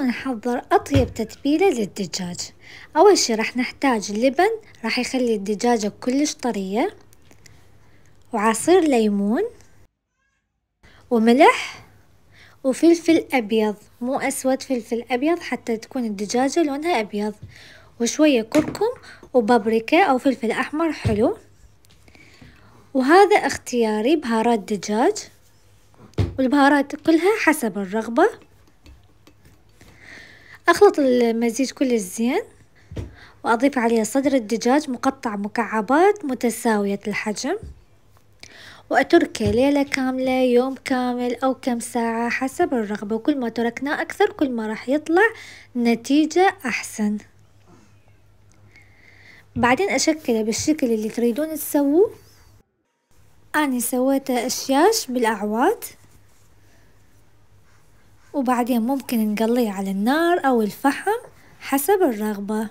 تعالوا نحضر أطيب تتبيلة للدجاج. أول شي راح نحتاج اللبن، راح يخلي الدجاجة كلش طرية، وعصير ليمون، وملح، وفلفل أبيض مو أسود، فلفل أبيض حتى تكون الدجاجة لونها أبيض، وشوية كركم وبابريكا أو فلفل أحمر حلو. وهذا اختياري بهارات دجاج، والبهارات كلها حسب الرغبة. أخلط المزيج كله زين، وأضيف عليه صدر الدجاج مقطع مكعبات متساوية الحجم، وأتركه ليلة كاملة، يوم كامل أو كم ساعة حسب الرغبة، وكل ما تركناه أكثر كل ما راح يطلع نتيجة أحسن. بعدين أشكله بالشكل اللي تريدون تسووه. أنا سويته أشياش بالأعواد، وبعدين ممكن نقليه على النار أو الفحم حسب الرغبة.